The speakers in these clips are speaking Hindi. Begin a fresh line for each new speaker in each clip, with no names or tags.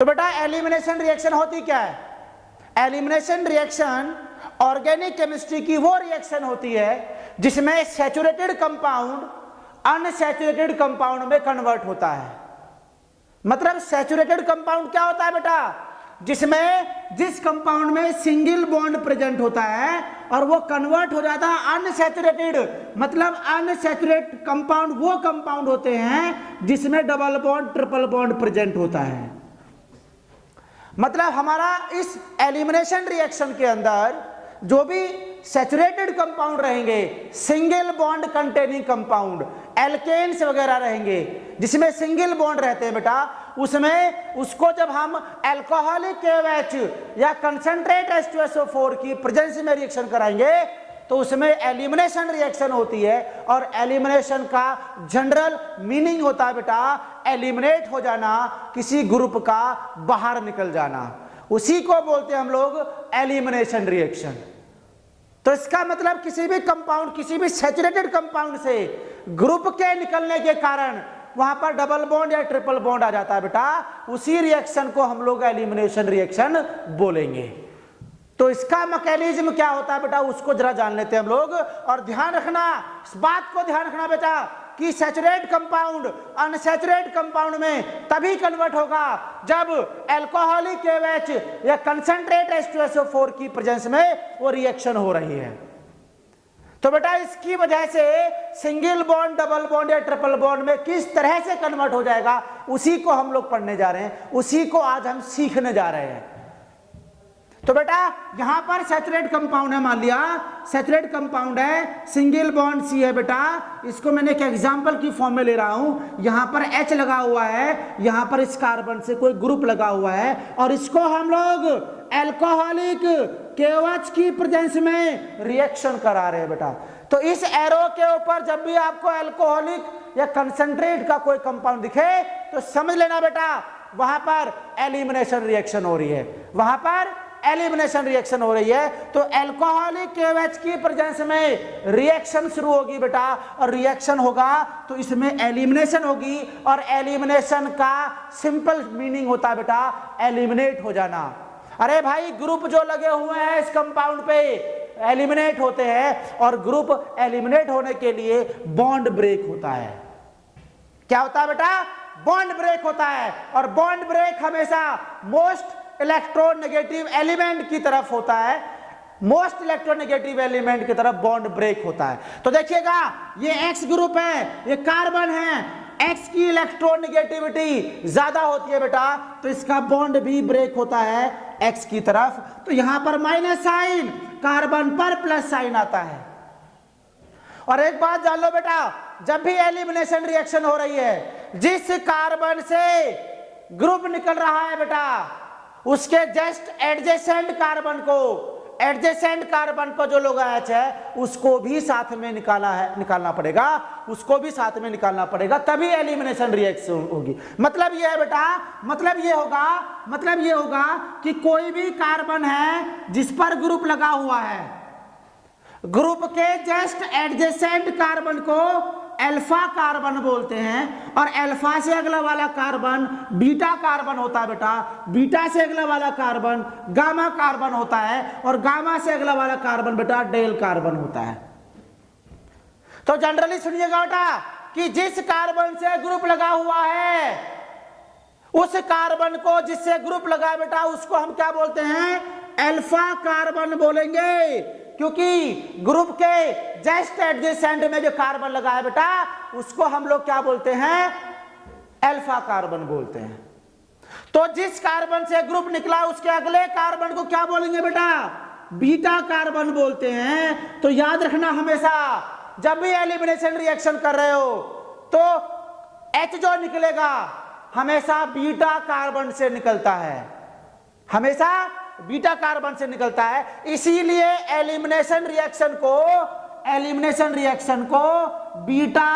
तो बेटा एलिमिनेशन रिएक्शन होती क्या है? एलिमिनेशन रिएक्शन ऑर्गेनिक केमिस्ट्री की वो रिएक्शन होती है जिसमें सैचुरेटेड कंपाउंड अनसैचुरेटेड कंपाउंड में कन्वर्ट होता है। मतलब सैचुरेटेड कंपाउंड क्या होता है बेटा? जिस कंपाउंड में सिंगल बॉन्ड प्रेजेंट होता है और वो कन्वर्ट हो जाता है अनसैचुरेटेड। मतलब अनसैचुरेटेड कंपाउंड वो कंपाउंड होते हैं जिसमें double bond triple bond present होता है। मतलब हमारा इस एलिमिनेशन रिएक्शन के अंदर जो भी सैचुरेटेड कंपाउंड रहेंगे, single bond containing compound, alkenes वगैरह रहेंगे जिसमें सिंगल बॉन्ड रहते हैं बेटा, उसमें उसको जब हम अल्कोहलिक KOH या कंसंट्रेट H2SO4 की प्रेजेंस में रिएक्शन कराएंगे तो उसमें एलिमिनेशन रिएक्शन होती है। और एलिमिनेशन का जनरल मीनिंग होता है बेटा एलिमिनेट हो जाना, किसी ग्रुप का बाहर निकल जाना, उसी को बोलते हैं हम लोग एलिमिनेशन रिएक्शन। तो इसका मतलब किसी भी कंपाउंड, किसी भी सैचुरेटेड कंपाउंड से ग्रुप के निकलने के कारण वहां पर डबल बॉन्ड या ट्रिपल बॉन्ड आ जाता है बेटा, उसी रिएक्शन को हम लोग एलिमिनेशन रिएक्शन बोलेंगे। तो इसका मैकेनिज्म क्या होता है बेटा, उसको जरा जान लेते हैं हम लोग। और ध्यान रखना, इस बात को ध्यान रखना बेटा कि सैचुरेट कंपाउंड अनसैचुरेट कंपाउंड में तभी कन्वर्ट होगा जब अल्कोहलिक KOH या कंसंट्रेट H2SO4 की प्रेजेंस में वो रिएक्शन हो रही है। तो बेटा इसकी वजह से सिंगल बॉन्ड, डबल बॉन्ड या ट्रिपल बॉन्ड में किस तरह से कन्वर्ट हो जाएगा, उसी को हम लोग पढ़ने जा रहे हैं, उसी को आज हम सीखने जा रहे हैं। तो बेटा यहां पर सैचुरेट कंपाउंड है, मान लिया सैचुरेट कंपाउंड है, सिंगल बॉन्ड C है बेटा, इसको मैंने एक एग्जांपल की फॉर्म में ले रहा हूं। यहां पर H लगा हुआ है, यहां पर इस कार्बन से कोई ग्रुप लगा हुआ है और इसको हम लोग अल्कोहलिक KOH की प्रेजेंस में रिएक्शन करा रहे हैं बेटा। तो इस एरो के ऊपर जब भी आपको अल्कोहलिक या कंसंट्रेट का कोई कंपाउंड दिखे तो समझ लेना बेटा वहां पर एलिमिनेशन रिएक्शन हो रही है, वहां पर एलिमिनेशन रिएक्शन हो रही है। तो अल्कोहलिक KOH की प्रेजेंस में रिएक्शन शुरू होगी बेटा, और रिएक्शन होगा तो इसमें एलिमिनेशन होगी। और एलिमिनेशन का सिंपल मीनिंग होता है बेटा एलिमिनेट हो जाना। अरे भाई ग्रुप जो लगे हुए हैं इस कंपाउंड पे एलिमिनेट होते हैं, और ग्रुप एलिमिनेट होने के लिए बॉन्ड ब्रेक होता है। क्या होता है बेटा? बॉन्ड ब्रेक होता है। और बॉन्ड ब्रेक हमेशा मोस्ट इलेक्ट्रोनेगेटिव एलिमेंट की तरफ होता है, मोस्ट इलेक्ट्रोनेगेटिव एलिमेंट की तरफ बॉन्ड ब्रेक होता है। तो देखिएगा ये X ग्रुप है, ये कार्बन है, X की इलेक्ट्रोनेगेटिविटी ज्यादा होती है बेटा, तो इसका बॉन्ड भी ब्रेक होता है X की तरफ। तो यहां पर माइनस साइन, कार्बन पर प्लस साइन आता है। और एक बात जान लो बेटा, जब भी एलिमिनेशन रिएक्शन हो रही है, जिस कार्बन से ग्रुप निकल रहा है बेटा उसके जस्ट एडजेसेंट कार्बन को, एडजेसेंट कार्बन पर जो लोग H है उसको भी साथ में निकालना पड़ेगा, उसको भी साथ में निकालना पड़ेगा, तभी एलिमिनेशन रिएक्शन होगी। मतलब ये है बेटा, मतलब ये होगा कि कोई भी कार्बन है जिस पर ग्रुप लगा हुआ है, ग्रुप के जस्ट एडजेसेंट कार्बन को अल्फा कार्बन बोलते हैं, और अल्फा से अगला वाला कार्बन बीटा कार्बन होता है बेटा, बीटा से अगला वाला कार्बन गामा कार्बन होता है, और गामा से अगला वाला कार्बन बेटा डेल कार्बन होता है। तो जनरली सुनिएगा बेटा कि जिस कार्बन से ग्रुप लगा हुआ है, उस कार्बन को जिससे ग्रुप लगा है बेटा उसको हम क्या बोलते हैं? अल्फा कार्बन बोलेंगे, क्योंकि ग्रुप के जस्ट एडजेसेंट में जो कार्बन लगा है बेटा उसको हम लोग क्या बोलते हैं? अल्फा कार्बन बोलते हैं। तो जिस कार्बन से ग्रुप निकला उसके अगले कार्बन को क्या बोलेंगे बेटा? बीटा कार्बन बोलते हैं। तो याद रखना हमेशा जब भी एलिमिनेशन रिएक्शन कर रहे हो तो H जो निकलेगा हमेशा बीटा कार्बन से निकलता है, हमेशा बीटा कार्बन से निकलता है। इसीलिए एलिमिनेशन रिएक्शन को बीटा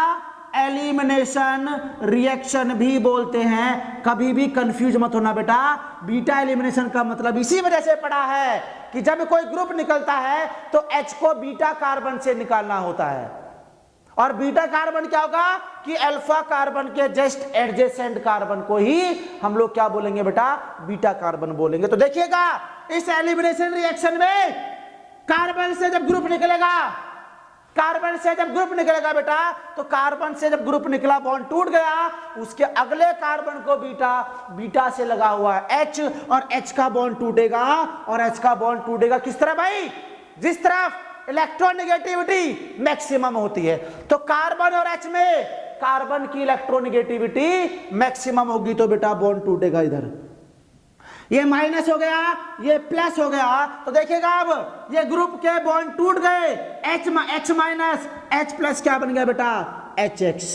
एलिमिनेशन रिएक्शन भी बोलते हैं। कभी भी कंफ्यूज मत होना बेटा, बीटा एलिमिनेशन का मतलब इसी वजह से पढ़ा है कि जब कोई ग्रुप निकलता है तो H को बीटा कार्बन से निकालना होता है। और बीटा कार्बन क्या होगा कि अल्फा कार्बन के जस्ट एडजेसेंट कार्बन को ही हम लोग क्या बोलेंगे बेटा, बीटा कार्बन बोलेंगे। तो देखिएगा इस एलिमिनेशन रिएक्शन में कार्बन से जब ग्रुप निकलेगा, कार्बन से जब ग्रुप निकलेगा बेटा, तो कार्बन से जब ग्रुप निकला, बॉन्ड टूट गया, उसके अगले कार्बन को बीटा, बीटा से लगा हुआ है H, और H का बॉन्ड टूटेगा, और H का बॉन्ड टूटेगा किस तरह भाई, जिस तरफ इलेक्ट्रोनेगेटिविटी मैक्सिमम होती है। तो कार्बन और H में कार्बन की इलेक्ट्रोनेगेटिविटी मैक्सिमम होगी, तो बेटा बॉन्ड टूटेगा इधर, ये माइनस हो गया, ये प्लस हो गया। तो देखिएगा अब ये ग्रुप के बॉन्ड टूट गए, H माइनस H प्लस क्या बन गया बेटा, HX।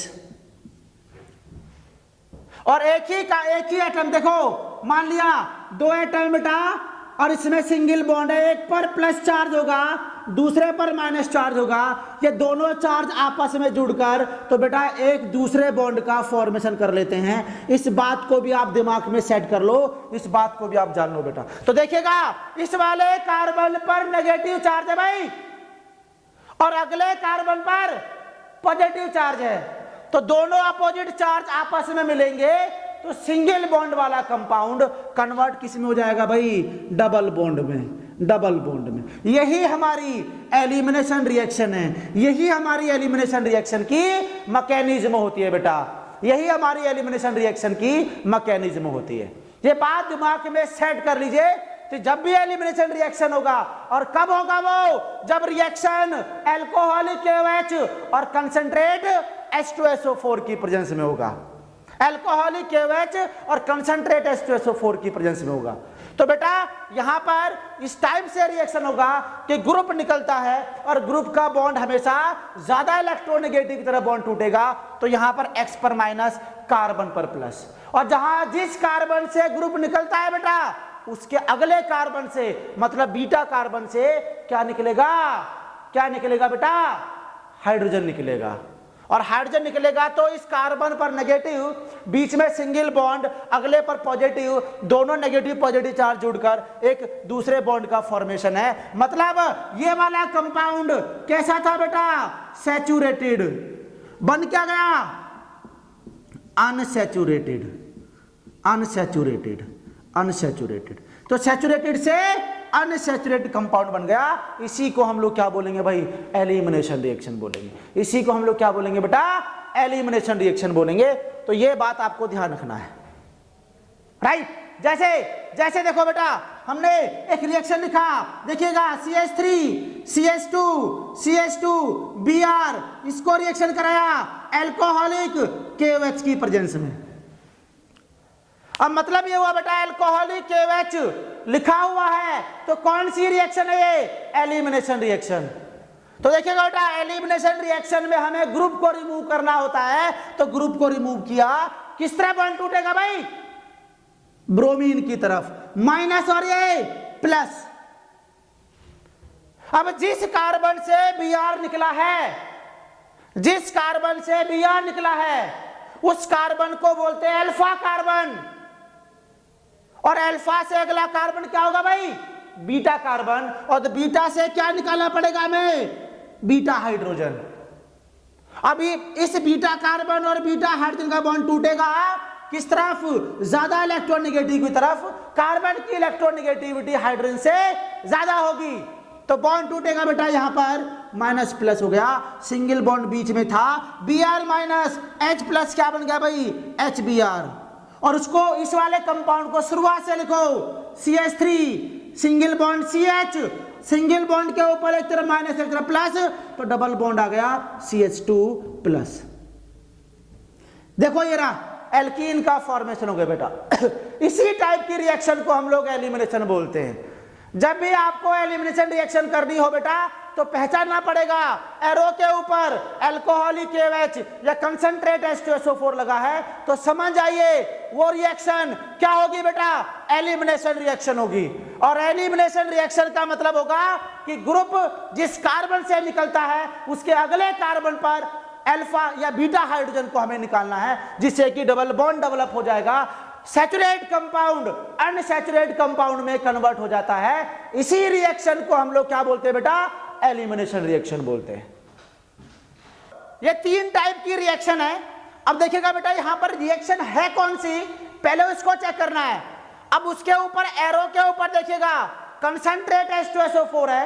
और एक ही एटम, देखो मान लिया 2 एटम बेटा, और इसमें सिंगल बॉन्ड है, एक पर प्लस चार्ज होगा, दूसरे पर माइनस चार्ज होगा, ये दोनों चार्ज आपस में जुड़कर तो बेटा एक दूसरे बॉन्ड का फॉर्मेशन कर लेते हैं। इस बात को भी आप दिमाग में सेट कर लो, इस बात को भी आप जान लो बेटा। तो देखिएगा इस वाले कार्बन पर नेगेटिव चार्ज है भाई, और अगले कार्बन पर पॉजिटिव चार्ज है, तो दोनों अपोजिट चार्ज आपस में मिलेंगे, तो सिंगल बॉन्ड वाला कंपाउंड कन्वर्ट किस में हो जाएगा भाई, डबल बॉन्ड में, डबल बॉन्ड में। यही हमारी एलिमिनेशन रिएक्शन है, यही हमारी एलिमिनेशन रिएक्शन की मैकेनिज्म होती है बेटा, यही हमारी एलिमिनेशन रिएक्शन की मैकेनिज्म होती है। ये बात दिमाग में सेट कर लीजिए। तो जब भी एलिमिनेशन रिएक्शन होगा, और कब होगा वो, जब रिएक्शन अल्कोहलिक KOH और कंसंट्रेट H2SO4 की प्रेजेंस में होगा, अल्कोहलिक KOH और कंसंट्रेट H2SO4 की प्रेजेंस में होगा। तो बेटा यहां पर इस टाइप से रिएक्शन होगा कि ग्रुप निकलता है, और ग्रुप का बॉन्ड हमेशा ज्यादा इलेक्ट्रोनेगेटिव की तरह बॉन्ड टूटेगा, तो यहां पर X पर माइनस, कार्बन पर प्लस, और जहां जिस कार्बन से ग्रुप निकलता है बेटा, उसके अगले कार्बन से, मतलब बीटा कार्बन से क्या निकलेगा, क्या निकलेगा बेटा, हाइड्रोजन निकलेगा। और हाइड्रोजन निकलेगा तो इस कार्बन पर नेगेटिव, बीच में सिंगल बॉन्ड, अगले पर पॉजिटिव, दोनों नेगेटिव पॉजिटिव चार्ज जुड़कर एक दूसरे बॉन्ड का फॉर्मेशन है। मतलब ये वाला कंपाउंड कैसा था बेटा, सैचुरेटेड, बन क्या गया, अनसैचुरेटेड, अनसैचुरेटेड, अनसैचुरेटेड। तो सैचुरेटेड से अनसैचुरेटेड कंपाउंड बन गया। इसी को हम लोग क्या बोलेंगे भाई, एलिमिनेशन रिएक्शन बोलेंगे। इसी को हम लोग क्या बोलेंगे बेटा, एलिमिनेशन रिएक्शन बोलेंगे। तो ये बात आपको ध्यान रखना है, राइट। जैसे जैसे देखो बेटा, हमने एक रिएक्शन लिखा, देखिएगा CH3 CH2 CH2 Br, इसको रिएक्शन कराया अल्कोहलिक KOH की प्रेजेंस में। अब मतलब ये हुआ बेटा, अल्कोहलिक KOH लिखा हुआ है, तो कौन सी रिएक्शन है ये, एलिमिनेशन रिएक्शन। तो देखिएगा बेटा, एलिमिनेशन रिएक्शन में हमें ग्रुप को रिमूव करना होता है, तो ग्रुप को रिमूव किया, किस तरह बॉन्ड टूटेगा भाई, ब्रोमीन की तरफ, माइनस और ये प्लस। अब जिस कार्बन से Br निकला है, जिस कार्बन से Br निकला है, उस कार्बन को बोलते हैं अल्फा कार्बन, और अल्फा से अगला कार्बन क्या होगा भाई, बीटा कार्बन, और बीटा से क्या निकालना पड़ेगा हमें, बीटा हाइड्रोजन। अभी इस बीटा कार्बन और बीटा हाइड्रोजन का बॉन्ड टूटेगा किस तरफ, ज्यादा इलेक्ट्रोनेगेटिव की तरफ, कार्बन की इलेक्ट्रोनेगेटिविटी हाइड्रोजन से ज्यादा होगी, तो बॉन्ड टूटेगा बेटा, यहां पर माइनस प्लस हो गया, सिंगल बॉन्ड बीच में था, Br माइनस H प्लस क्या बन गया भाई, HBr। और उसको, इस वाले कंपाउंड को शुरुआत से लिखो, CH3 single bond CH, single bond के ऊपर एक तरफ माइनस एक तरफ प्लस, तो डबल बॉन्ड आ गया CH2 प्लस। देखो ये रहा, एल्कीन का फॉर्मेशन हो गया बेटा। इसी टाइप की रिएक्शन को हम लोग एलिमिनेशन बोलते हैं। जब भी आपको एलिमिनेशन रिएक्शन करनी हो बेटा, तो पहचानना पड़ेगा, एरो के ऊपर अल्कोहलिक KOH या कंसंट्रेट H2SO4 लगा है, तो समझ जाइए वो रिएक्शन क्या होगी बेटा, एलिमिनेशन रिएक्शन होगी। और एलिमिनेशन रिएक्शन का मतलब होगा कि ग्रुप जिस कार्बन से निकलता है, उसके अगले कार्बन पर अल्फा या बीटा हाइड्रोजन को हमें निकालना है, जिससे कि डबल बॉन्ड डेवलप हो जाएगा, सैचुरेट कंपाउंड अनसैचुरेट कंपाउंड में कन्वर्ट हो जाता है। इसी रिएक्शन को हम लोग क्या बोलते हैं बेटा, एलिमिनेशन रिएक्शन बोलते हैं। ये 3 टाइप की रिएक्शन है। अब देखिएगा बेटा यहां पर रिएक्शन है कौन सी, पहले उसको चेक करना है। अब उसके ऊपर एरो के ऊपर देखिएगा कंसंट्रेट H2SO4 है,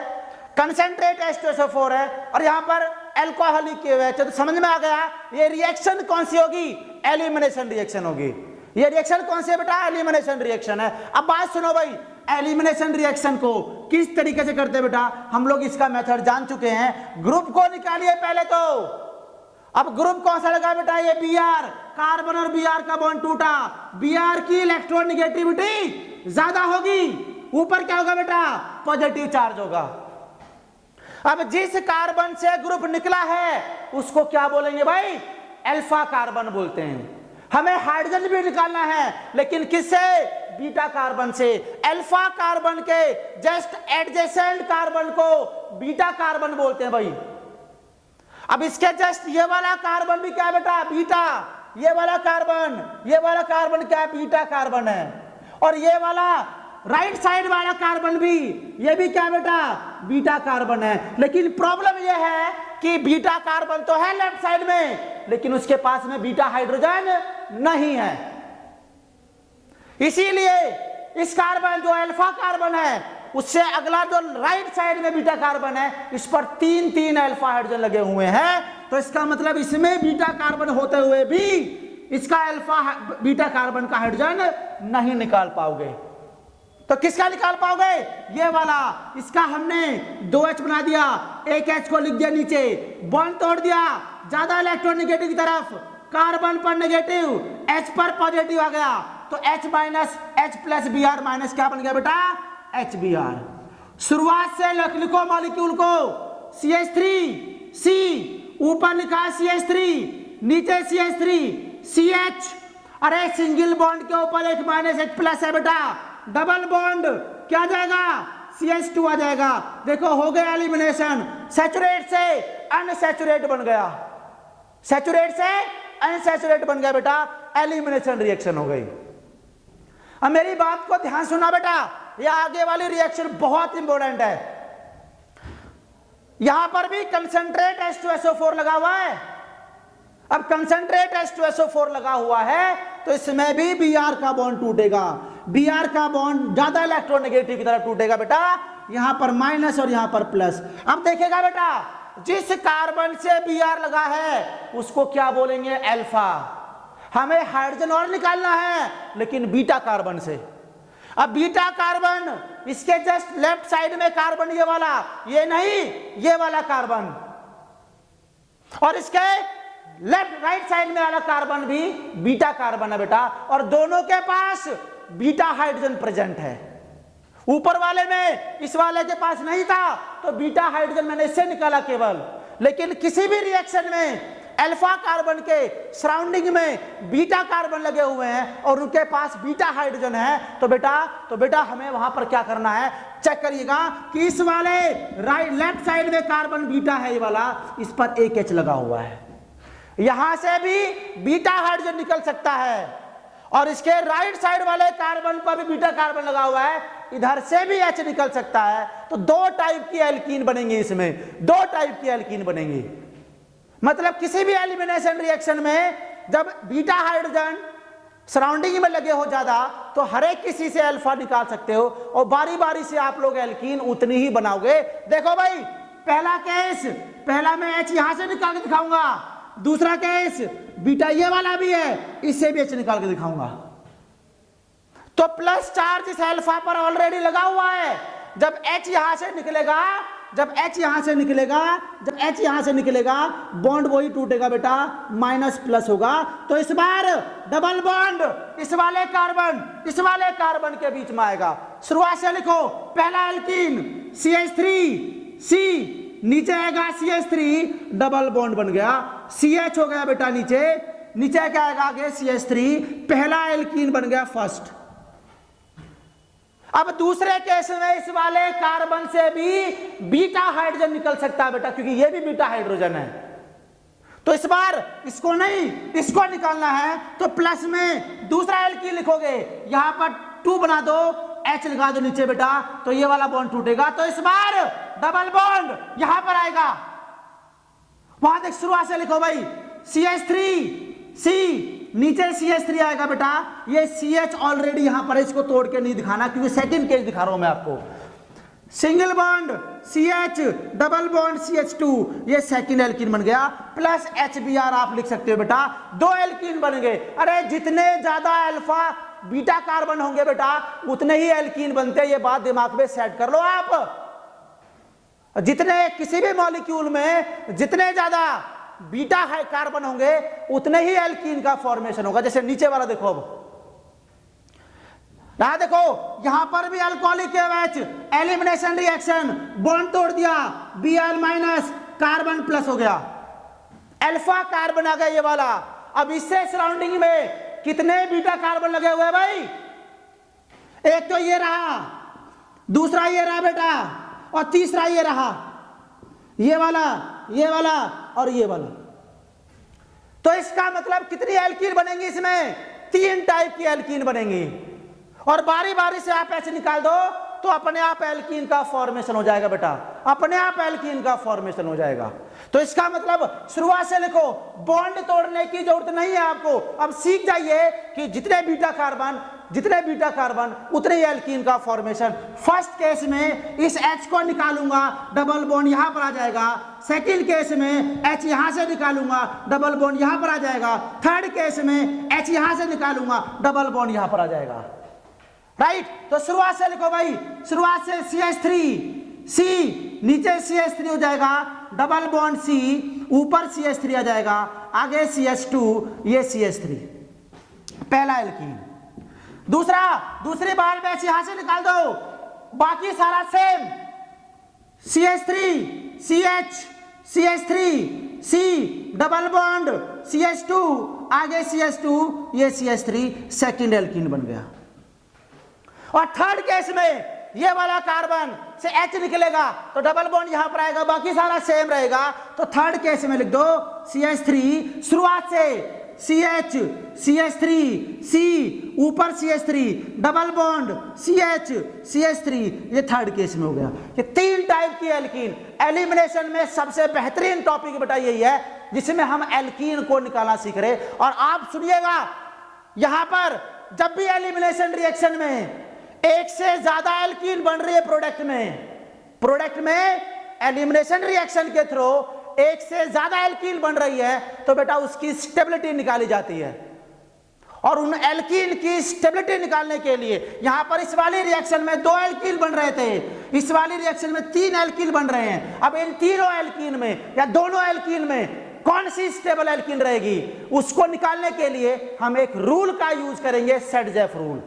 कंसंट्रेट H2SO4 है और यहां पर एल्कोहलिक किए हुए हैं। तो समझ में आ गया ये रिएक्शन कौन सी होगी, एलिमिनेशन रिएक्शन होगी। ये रिएक्शन कौन सी है बेटा, एलिमिनेशन रिएक्शन है। अब बात सुनो भाई, एलिमिनेशन रिएक्शन को किस तरीके से करते हैं बेटा, हम लोग इसका मेथड जान चुके हैं। ग्रुप को निकालिए पहले तो। अब ग्रुप कौन सा लगा बेटा, ये Br, कार्बन और Br का बॉन्ड टूटा, Br की इलेक्ट्रोनेगेटिविटी ज्यादा होगी, ऊपर क्या होगा बेटा, पॉजिटिव चार्ज होगा। अब जिस कार्बन से ग्रुप निकला है उसको क्या बोलेंगे भाई, अल्फा कार्बन बोलते हैं। हमें हाइड्रोजन भी निकालना है, लेकिन किससे, बीटा कार्बन से। अल्फा कार्बन के जस्ट एडजेसेंट कार्बन को बीटा कार्बन बोलते हैं भाई। अब इसके जस्ट ये वाला कार्बन भी क्या है बेटा, बीटा। ये वाला कार्बन क्या है, बीटा कार्बन है। और ये वाला राइट साइड वाला कार्बन भी, ये भी क्या बेटा, बीटा कार्बन है। लेकिन प्रॉब्लम ये है कि बीटा कार्बन तो है लेफ्ट साइड में, लेकिन उसके पास में बीटा हाइड्रोजन नहीं है। इसीलिए इस कार्बन जो अल्फा कार्बन है उससे अगला जो राइट साइड में बीटा कार्बन है, इस पर 3 अल्फा हाइड्रोजन लगे हुए हैं। तो इसका मतलब इसमें बीटा कार्बन होते हुए भी इसका अल्फा बीटा कार्बन का हाइड्रोजन नहीं निकाल पाओगे। तो किसका निकाल पाओगे, ये वाला। इसका हमने 2H बना दिया, एक H को लिख दिया नीचे, बॉन्ड तोड़ दिया ज्यादा इलेक्ट्रोनेगेटिव की तरफ, कार्बन पर नेगेटिव, H पर पॉजिटिव आ गया। तो H minus H plus Br minus क्या बन गया बेटा, HBr। शुरुआत से लिखो मॉलिक्यूल को, CH3 C, ऊपर लिखा CH3, नीचे CH3 CH। अरे सिंगल बॉन्ड के ऊपर एक माइनस H प्लस है बेटा, डबल बॉन्ड क्या आ जाएगा, CH2 आ जाएगा। देखो हो गया एलिमिनेशन, सैचुरेट से अनसैचुरेट बन गया, सैचुरेट से अनसैचुरेट बन गया बेटा, एलिमिनेशन रिएक्शन हो गई। अब मेरी बात को ध्यान सुनना बेटा, ये आगे वाली रिएक्शन बहुत इंपॉर्टेंट है। यहां पर भी कंसंट्रेट H2SO4 लगा हुआ है। अब कंसंट्रेट H2SO4 लगा हुआ है तो इसमें भी Br का बॉन्ड टूटेगा, Br का बॉन्ड ज्यादा इलेक्ट्रोनेगेटिव की तरफ टूटेगा बेटा, यहां पर माइनस और यहां पर प्लस। अब देखिएगा बेटा, जिस कार्बन से Br लगा है उसको क्या बोलेंगे, अल्फा। हमें हाइड्रोजन और निकालना है, लेकिन बीटा कार्बन से। अब बीटा कार्बन, इसके जस्ट लेफ्ट साइड में कार्बन ये वाला, ये नहीं ये वाला कार्बन, और इसके लेफ्ट राइट साइड में वाला कार्बन भी बीटा कार्बन है बेटा, और दोनों के पास बीटा हाइड्रोजन प्रेजेंट है। ऊपर वाले में इस वाले के पास नहीं था, तो बीटा हाइड्रोजन मैंने इससे निकाला केवल। लेकिन किसी भी रिएक्शन में अल्फा कार्बन के सराउंडिंग में बीटा कार्बन लगे हुए हैं और उनके पास बीटा हाइड्रोजन है, तो बेटा हमें वहां पर क्या करना है, चेक करिएगा कि इस वाले राइट लेफ्ट साइड में कार्बन बीटा है ये वाला, इस पर एक H लगा हुआ है। यहां से भी बीटा हाइड्रोजन निकल सकता है, और इसके राइट साइड वाले कार्बन पर भी बीटा कार्बन लगा हुआ है, इधर से भी H निकल सकता है। तो 2 टाइप की एल्कीन बनेंगी, इसमें 2 टाइप की एल्कीन बनेंगी। मतलब किसी भी एलिमिनेशन रिएक्शन में जब बीटा हाइड्रोजन सराउंडिंग में लगे हो ज्यादा, तो हर एक किसी से अल्फा निकाल सकते हो, और बारी बारी से आप लोग एल्कीन उतनी ही बनाओगे। देखो भाई, पहला केस, पहला मैं H यहां से निकाल के दिखाऊंगा, दूसरा केस बीटा ये वाला भी है, इससे भी H निकाल के दिखाऊंगा। तो प्लस चार्ज इस अल्फा पर ऑलरेडी लगा हुआ है। जब H यहां से निकलेगा, जब H यहां से निकलेगा, बॉन्ड वही टूटेगा बेटा, माइनस प्लस होगा। तो इस बार डबल बॉन्ड इस वाले कार्बन के बीच में आएगा। शुरुआत से लिखो, पहला एल्कीन CH3C, नीचे आएगा CH3, डबल बॉन्ड बन गया, CH हो गया बेटा नीचे क्या आएगा आगे, CH3, पहला एल्कीन बन गया फर्स्ट। अब दूसरे केस में इस वाले कार्बन से भी बीटा हाइड्रोजन निकल सकता है बेटा, क्योंकि ये भी बीटा हाइड्रोजन है। तो इस बार इसको नहीं, इसको निकालना है, तो प्लस में दूसरा एल्कीन लिखोगे, यहां पर 2 बना दो, H लगा दो नीचे बेटा, तो ये वाला बॉन्ड टूटेगा। तो इस बार डबल बॉन्ड यहां पर आएगा, वहां तक शुरुआत से लिखो भाई, CH3 C, नीचे CH3 आएगा बेटा, ये CH ऑलरेडी यहां पर, इसको तोड़ के नहीं दिखाना क्योंकि सेकंड केस दिखा रहा हूं मैं आपको। Single bond CH, double bond CH2, ये सेकंड एल्कीन बन गया, प्लस HBr आप लिख सकते हो बेटा, दो एल्कीन बन गए। अरे जितने ज्यादा अल्फा बीटा कार्बन होंगे बेटा उतने ही एल्कीन बनते हैं, ये बात दिमाग में सेट कर लो आप। जितने किसी भी मॉलिक्यूल में जितने ज्यादा बीटा है कार्बन होंगे उतने ही एल्कीन का फॉर्मेशन होगा। जैसे नीचे वाला देखो, अब यहां देखो, यहां पर भी alcoholic OH, elimination reaction, bond तोड़ दिया, Br- कार्बन प्लस हो गया, अल्फा कार्बन आ गया ये वाला। अब इससे सराउंडिंग में कितने बीटा कार्बन लगे हुए हैं भाई? एक तो ये रहा, दूसरा ये रहा बेटा, और तीसरा ये रहा, ये वाला, ये वाला और ये वाला। तो इसका मतलब कितनी एल्कीन बनेंगी इसमें? 3 टाइप की एल्कीन बनेंगी, और बारी बारी से आप ऐसे निकाल दो तो अपने आप एल्कीन का फॉर्मेशन हो जाएगा बेटा, अपने आप एल्कीन का फॉर्मेशन हो जाएगा। तो इसका मतलब शुरुआत से लिखो, बॉन्ड तोड़ने की जरूरत नहीं है आपको। अब सीख जाइए कि जितने बीटा कार्बन उतने ही एल्कीन का फॉर्मेशन। फर्स्ट केस में इस H को निकालूंगा, डबल बॉन्ड यहां पर आ जाएगा। सेकंड केस में H यहां से निकालूंगा, डबल बॉन्ड यहां पर आ जाएगा। थर्ड केस में H यहां से निकालूंगा, डबल बॉन्ड यहां पर आ जाएगा। राइट, तो शुरुआत से लिखो भाई, शुरुआत से CH3 C, नीचे CH3 हो जाएगा, डबल बॉन्ड C, ऊपर CH3 आ जाएगा, आगे CH2, ये CH3 पहला एल्कीन। दूसरी बार में यहां से निकाल दो, बाकी सारा same, CH3 CH, CH3 C, double bond CH2, आगे CH2, ये CH3 सेकंड एल्कीन बन गया। और थर्ड केस में ये वाला कार्बन से H निकलेगा तो डबल बॉन्ड यहां पर आएगा, बाकी सारा सेम रहेगा। तो थर्ड केस में लिख दो CH3, शुरुआत से CH, CH3 C, ऊपर CH3, double bond CH, CH3, ये थर्ड केस में हो गया। ये 3 टाइप की एल्कीन। एलिमिनेशन में सबसे बेहतरीन टॉपिक बेटा यही है जिसमें हम एल्कीन को निकालना सीख रहे। और आप सुनिएगा, यहां पर जब भी एलिमिनेशन रिएक्शन में एक से ज्यादा एल्कीन बन रही है प्रोडक्ट में एलिमिनेशन रिएक्शन के थ्रू एक से ज्यादा एल्कीन बन रही है तो बेटा उसकी स्टेबिलिटी निकाली जाती है। और उन एल्कीन की स्टेबिलिटी निकालने के लिए यहां पर इस वाली रिएक्शन में 2 एल्कीन बन रहे थे, इस वाली रिएक्शन में 3 एल्कीन बन रहे हैं। अब इन तीनों एल्कीन में या दोनों एल्कीन में कौन सी स्टेबल एल्कीन रहेगी, उसको निकालने के लिए हम एक रूल का यूज करेंगे, सेट-जेफ रूल।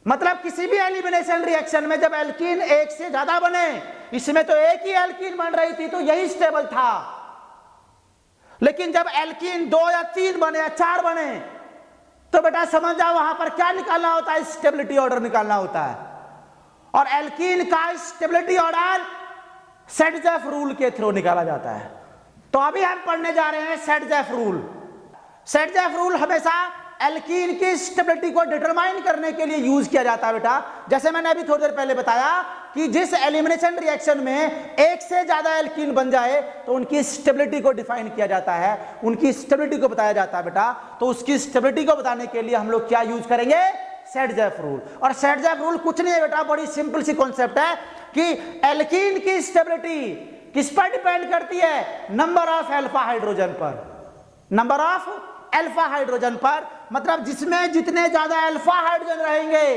मतलब किसी भी एलिमिनेशन रिएक्शन में जब एल्कीन एक से ज्यादा बने, इसमें तो एक ही एल्कीन बन रही थी तो यही स्टेबल था, लेकिन जब एल्कीन 2 या 3 बने या 4 बने तो बेटा समझ जाओ वहां पर क्या निकालना होता है, स्टेबिलिटी ऑर्डर निकालना होता है। और एल्कीन का स्टेबिलिटी ऑर्डर सेट-जेफ रूल के थ्रू निकाला जाता है। तो अभी हम पढ़ने जा रहे हैं सेट-जेफ रूल। सेट-जेफ रूल हमेशा एल्कीन की स्टेबिलिटी को डिटरमाइन करने के लिए यूज किया जाता है बेटा। जैसे मैंने अभी थोड़ी देर पहले बताया कि जिस एलिमिनेशन रिएक्शन में एक से ज्यादा एल्कीन बन जाए तो उनकी स्टेबिलिटी को डिफाइन किया जाता है, उनकी स्टेबिलिटी को बताया जाता है बेटा। तो उसकी स्टेबिलिटी को बताने के लिए हम लोग क्या यूज करेंगे, सेट-जेफ रूल। और सेट-जेफ रूल कुछ नहीं है बेटा, बड़ी सिंपल सी कॉन्सेप्ट है कि एल्कीन की स्टेबिलिटी किस पर डिपेंड करती है, नंबर ऑफ अल्फा हाइड्रोजन पर, नंबर ऑफ अल्फा हाइड्रोजन पर। मतलब जिसमें जितने ज्यादा अल्फा हाइड्रोजन रहेंगे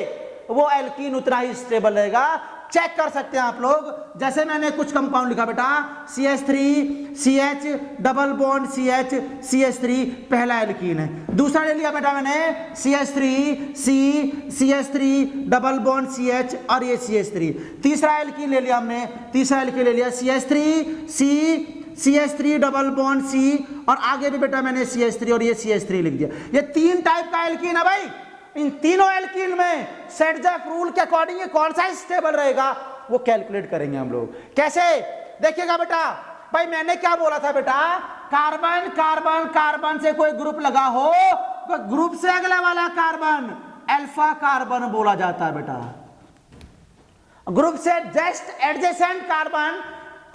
वो एल्कीन उतना ही स्टेबल रहेगा। चेक कर सकते हैं आप लोग, जैसे मैंने कुछ कंपाउंड लिखा बेटा, CH3 CH, double bond CH CH3 पहला एल्कीन है। दूसरा ले लिया बेटा मैंने CH3 C, CH3 double bond CH और ये CH3। तीसरा एल्कीन ले लिया हमने, तीसरा एल्कीन ले लिया CH3 C, CH3 double bond C, और आगे भी बेटा मैंने CH3 और ये CH3 लिख दिया। ये 3 टाइप का एल्कीन है भाई। इन तीनों एल्कीन में सेट-जेफ रूल के अकॉर्डिंग कौन सा स्टेबल रहेगा वो कैलकुलेट करेंगे हम लोग। कैसे, देखिएगा बेटा, भाई मैंने क्या बोला था बेटा, कार्बन कार्बन कार्बन से कोई ग्रुप लगा हो तो ग्रुप से अगला वाला कार्बन अल्फा कार्बन बोला जाता है बेटा। ग्रुप से just adjacent carbon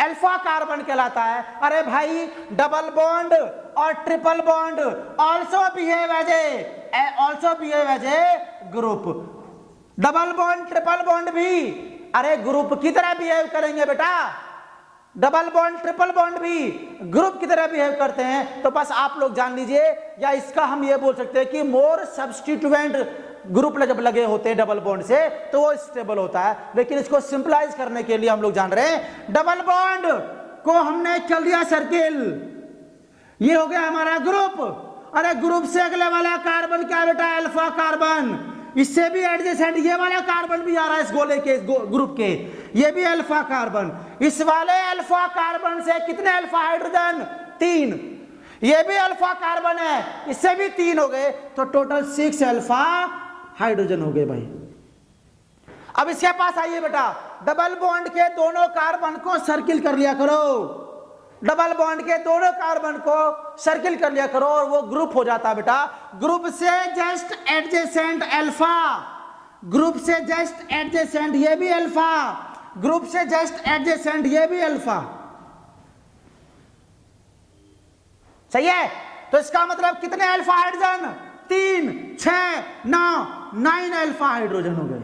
alpha carbon कहलाता है। अरे भाई डबल बॉन्ड और triple bond also behave as a group. Double bond triple bond भी अरे ग्रुप की तरह बिहेव करेंगे बेटा, डबल बॉन्ड ट्रिपल बॉन्ड भी ग्रुप की तरह बिहेव करते हैं। तो बस आप लोग जान लीजिए, या इसका हम ये बोल सकते हैं कि मोर सब्स्टिट्यूएंट ग्रुप जब लगे होते हैं डबल बॉन्ड से तो वो स्टेबल होता है। लेकिन इसको सिंपलाइज करने के लिए हम लोग जान रहे हैं डबल बॉन्ड को हमने चल दिया सर्किल, ये हो गया हमारा ग्रुप। अरे ग्रुप से अगले वाला कार्बन क्या बेटा, अल्फा कार्बन, इससे भी एडजेसेंट ये वाला कार्बन भी आ रहा है इस गोले के ग्रुप के, ये भी अल्फा कार्बन। इस वाले अल्फा कार्बन से कितने अल्फा हाइड्रोजन, 3, ये भी अल्फा कार्बन है, इससे भी 3 हो गए, तो टोटल 6 अल्फा हाइड्रोजन हो गए भाई। अब इसके पास आइए बेटा, डबल बॉन्ड के दोनों कार्बन को सर्किल कर लिया करो, डबल बॉन्ड के दोनों कार्बन को सर्किल कर लिया करो और वो ग्रुप हो जाता है बेटा। ग्रुप से जस्ट एडजेसेंट अल्फा, ग्रुप से जस्ट एडजेसेंट ये भी अल्फा, ग्रुप से जस्ट एडजेसेंट ये भी अल्फा। सही है? तो इसका मतलब कितने अल्फा हाइड्रोजन, 3, 6, 9 अल्फा हाइड्रोजन हो गए।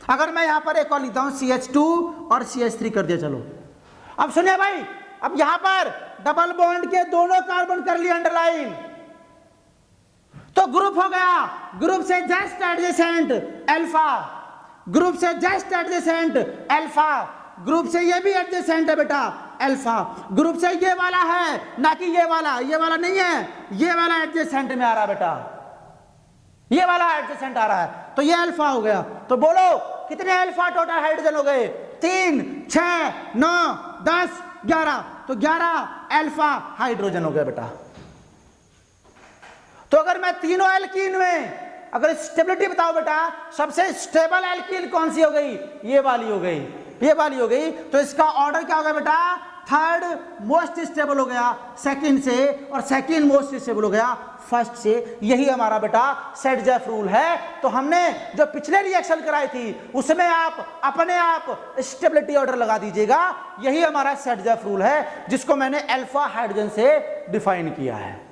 अगर मैं यहां पर एक और लिखता हूं CH2 और CH3 कर दिया, चलो अब सुनिए भाई, अब यहां पर डबल बॉन्ड के दोनों कार्बन कर लिए अंडरलाइन, तो ग्रुप हो गया, ग्रुप से जस्ट एडजेसेंट अल्फा, ग्रुप से जस्ट एडजेसेंट अल्फा, ग्रुप से ये भी एडजेसेंट है बेटा अल्फा, ग्रुप से ये वाला है ना कि ये वाला नहीं है, ये वाला एडजेसेंट में आ रहा बेटा, ये वाला एडजेसेंट आ रहा है, तो ये अल्फा हो गया। तो बोलो कितने अल्फा टोटल हाइड्रोजन हो गए, 3, 6, 9, 10, 11, तो 11 अल्फा हाइड्रोजन हो गया बेटा। तो अगर मैं तीनों एल्कीन में अगर स्टेबिलिटी बताओ बेटा, सबसे स्टेबल एल्कीन कौन सी हो गई, ये वाली हो गई, ये वाली हो गई, तो इसका ऑर्डर क्या हो गया बेटा, थर्ड मोस्ट स्टेबल हो गया सेकंड से, और सेकंड मोस्ट स्टेबल हो गया फर्स्ट से। यही हमारा बेटा सेट-जेफ रूल है। तो हमने जो पिछले रिएक्शन कराई थी उसमें आप अपने आप स्टेबिलिटी ऑर्डर लगा दीजिएगा, यही हमारा सेट-जेफ रूल है जिसको मैंने अल्फा हाइड्रोजन से डिफाइन किया है।